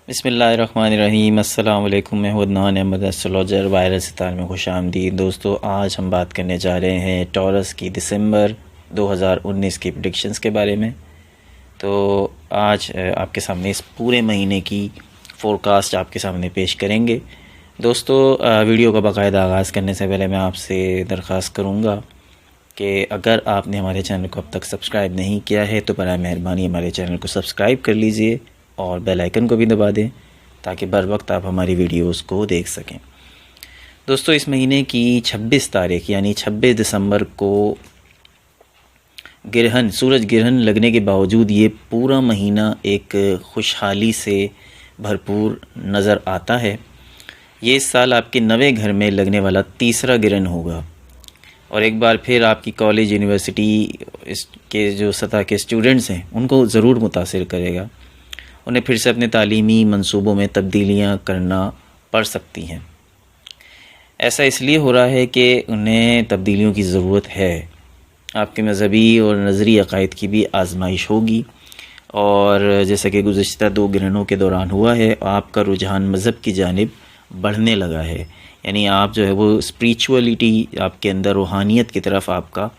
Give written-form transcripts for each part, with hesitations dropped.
बिस्मिल्लाहिर्रहमानिर्रहीम। अस्सलाम वालेकुम। मैं हूं अदनान अहमद एस्ट्रोलॉजर। वायरस सितार में खुश आमदीद। दोस्तों, आज हम बात करने जा रहे हैं टॉरस की दिसंबर 2019 की प्रेडिक्शंस के बारे में। तो आज आपके सामने इस पूरे महीने की फ़ोरकास्ट आपके सामने पेश करेंगे। दोस्तों, वीडियो का बाकायदा आगाज़ करने से पहले मैं आपसे दरख्वास्त करूँगा कि अगर आपने हमारे चैनल को अब तक सब्सक्राइब नहीं किया है तो बराए मेहरबानी हमारे चैनल को सब्सक्राइब कर लीजिए और बेल आइकन को भी दबा दें ताकि बर वक्त आप हमारी वीडियोस को देख सकें। दोस्तों, इस महीने की 26 तारीख यानी 26 दिसंबर को सूरज ग्रहण लगने के बावजूद ये पूरा महीना एक खुशहाली से भरपूर नज़र आता है। ये इस साल आपके नवे घर में लगने वाला तीसरा ग्रहण होगा और एक बार फिर आपकी कॉलेज यूनिवर्सिटी के जो सतह के स्टूडेंट्स हैं उनको ज़रूर मुतासिर करेगा। उन्हें फिर से अपने तालीमी मंसूबों में तब्दीलियां करना पड़ सकती हैं। ऐसा इसलिए हो रहा है कि उन्हें तब्दीलियों की ज़रूरत है। आपके मज़हबी और नज़री अक़ायद की भी आजमाइश होगी और जैसा कि गुज़श्ता 2 ग्रहणों के दौरान हुआ है, आपका रुझान मज़हब की जानिब बढ़ने लगा है। यानी आप जो है वो स्पिरिचुअलिटी, आपके अंदर रूहानियत की तरफ आपका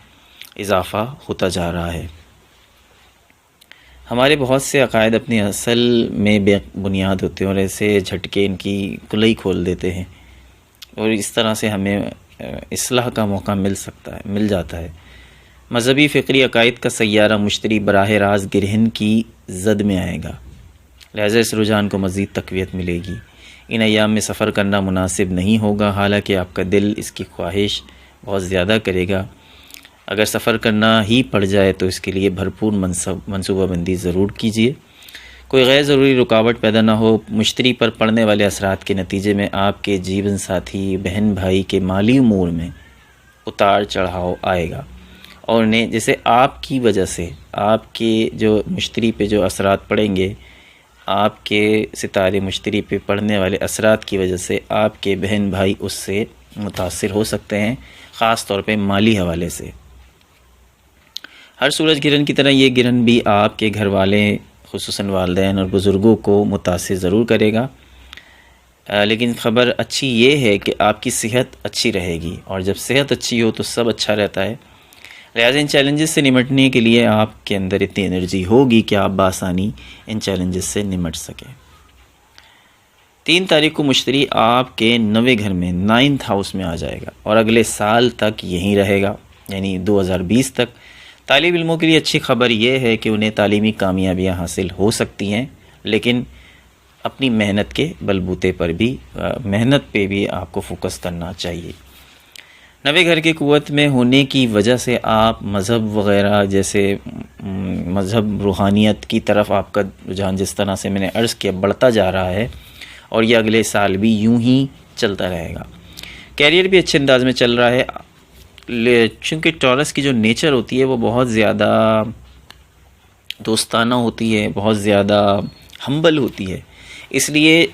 इजाफ़ा होता जा रहा है। हमारे बहुत से अक़ायद अपनी असल में बेबुनियाद होते हैं और ऐसे झटके इनकी कुलई खोल देते हैं और इस तरह से हमें इस्लाह का मौका मिल जाता है। मज़हबी फ़िक्री अक़ायद का सैयारा मुश्तरी बराह रास्त ग्रहण की ज़द में आएगा, लिहाजा इस रुझान को मज़ीद तक़वियत मिलेगी। इन अय्याम में सफ़र करना मुनासिब नहीं होगा, हालांकि आपका दिल इसकी ख्वाहिश बहुत ज़्यादा करेगा। अगर सफ़र करना ही पड़ जाए तो इसके लिए भरपूर मनसूबाबंदी ज़रूर कीजिए। कोई गैर ज़रूरी रुकावट पैदा ना हो। मुश्तरी पर पड़ने वाले असरात के नतीजे में आपके जीवन साथी, बहन भाई के माली उमूर में उतार चढ़ाव आएगा और उन्हें जैसे आपकी वजह से आपके जो मुश्तरी पे जो असरात पड़ेंगे, आपके सितारे मुश्तरी पे पड़ने वाले असरात की वजह से आपके बहन भाई उससे मुतासिर हो सकते हैं, ख़ास तौर पे माली हवाले से। हर सूरज ग्रहण की तरह ये ग्रहण भी आपके घर वाले, खुसूसन वालिदैन और बुज़ुर्गों को मुतासिर ज़रूर करेगा, लेकिन ख़बर अच्छी ये है कि आपकी सेहत अच्छी रहेगी और जब सेहत अच्छी हो तो सब अच्छा रहता है। लिहाजा इन चैलेंजेस से निमटने के लिए आपके अंदर इतनी एनर्जी होगी कि आप बासानी इन चैलेंजेस से निमट सकें। 3 तारीख को मुश्तरी आपके नवे घर में 9th हाउस में आ जाएगा और अगले साल तक यहीं रहेगा, यानी 2020 तक। तालिब इल्मों के लिए अच्छी खबर यह है कि उन्हें तालीमी कामयाबियाँ हासिल हो सकती हैं, लेकिन अपनी मेहनत के बलबूते पर भी मेहनत पे भी आपको फोकस करना चाहिए। नवे घर की क़ुव्वत में होने की वजह से आप मज़हब वग़ैरह जैसे मज़हब रूहानियत की तरफ आपका रुझान जिस तरह से मैंने अर्ज़ किया बढ़ता जा रहा है और यह अगले साल भी यूं ही चलता रहेगा। कैरियर भी अच्छे अंदाज में चल रहा है, चूँकि टॉरस की जो नेचर होती है वो बहुत ज़्यादा दोस्ताना होती है, बहुत ज़्यादा हम्बल होती है। इसलिए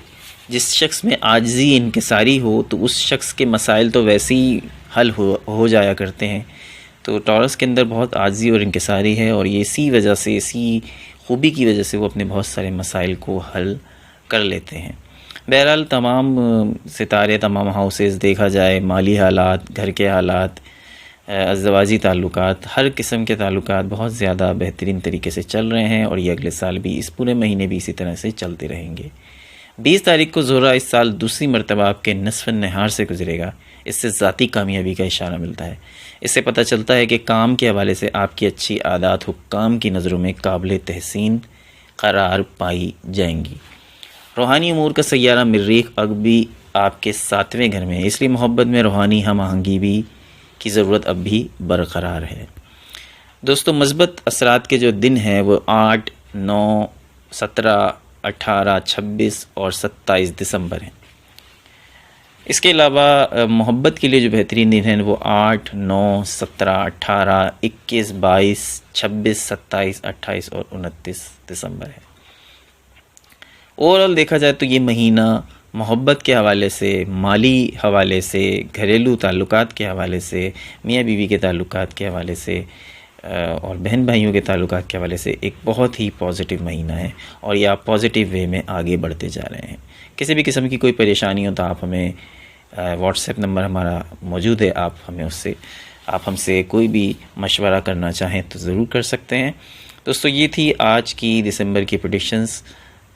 जिस शख्स में आजिज़ी इनकिसारी हो तो उस शख्स के मसाइल तो वैसे ही हल हो जाया करते हैं। तो टॉरस के अंदर बहुत आजिज़ी और इनकिसारी है और ये इसी वजह से, इसी खूबी की वजह से वो अपने बहुत सारे मसाइल को हल कर लेते हैं। बहरहाल तमाम सितारे, तमाम हाउसेस देखा जाए, माली हालात, घर के हालात, अज़वाजी ताल्लुकात, हर किस्म के ताल्लुकात बहुत ज़्यादा बेहतरीन तरीके से चल रहे हैं और ये अगले साल भी, इस पूरे महीने भी इसी तरह से चलते रहेंगे। 20 तारीख को ज़ोहरा इस साल दूसरी मरतबा आपके निस्फ़ नहार से गुजरेगा। इससे ज़ाती कामयाबी का इशारा मिलता है। इससे पता चलता है कि काम के हवाले से आपकी अच्छी आदत हुक्काम की नज़रों में काबिल तहसीन करार पाई जाएंगी। रूहानी उमूर का सैयारा मरीख़ अब भी आपके 7वें घर में है, इसलिए मोहब्बत में रूहानी हम आहंगी भी की ज़रूरत अब भी बरक़रार है। दोस्तों, मस्बत असरात के जो दिन हैं वो 8, 9, 17, 18, 26 और 27 दिसंबर हैं। इसके अलावा मोहब्बत के लिए जो बेहतरीन दिन हैं वो 8, 9, 17, 18, 21, 22, 26, 27, 28 और 29 दिसंबर है। ओवरऑल देखा जाए तो ये महीना मोहब्बत के हवाले से, माली हवाले से, घरेलू ताल्लुकात के हवाले से, मियाँ बीवी के ताल्लुकात के हवाले से और बहन भाइयों के ताल्लुकात के हवाले से एक बहुत ही पॉजिटिव महीना है और ये आप पॉजिटिव वे में आगे बढ़ते जा रहे हैं। किसी भी किस्म की कोई परेशानी हो तो आप हमें व्हाट्सएप नंबर हमारा मौजूद है, आप हमसे कोई भी मशवरा करना चाहें तो ज़रूर कर सकते हैं। दोस्तों, ये थी आज की दिसंबर की प्रेडिक्शंस।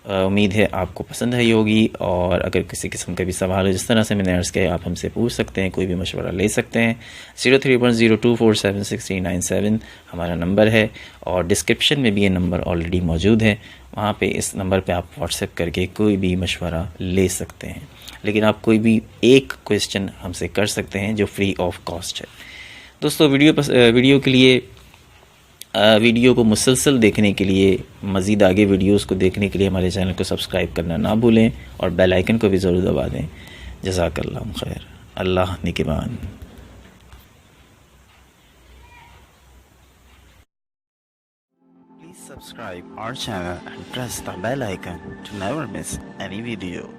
उम्मीद है आपको पसंद आई होगी, और अगर किसी किस्म का भी सवाल हो, जिस तरह से मैंने अर्ज़ किया, आप हमसे पूछ सकते हैं, कोई भी मशवरा ले सकते हैं। 031024769397 हमारा नंबर है, और डिस्क्रिप्शन में भी ये नंबर ऑलरेडी मौजूद है। वहाँ पे इस नंबर पे आप व्हाट्सएप करके कोई भी मशवरा ले सकते हैं, लेकिन आप कोई भी एक क्वेश्चन हमसे कर सकते हैं जो फ्री ऑफ कॉस्ट है। दोस्तों, वीडियो को मुसलसल देखने के लिए, मज़ीद आगे वीडियोस को देखने के लिए हमारे चैनल को सब्सक्राइब करना ना भूलें, और बेल आइकन को भी ज़रूर दबा दें। जज़ाकल्लाहु खैर। अल्लाह निगहबान। Please subscribe our channel and press the bell icon to never miss any video.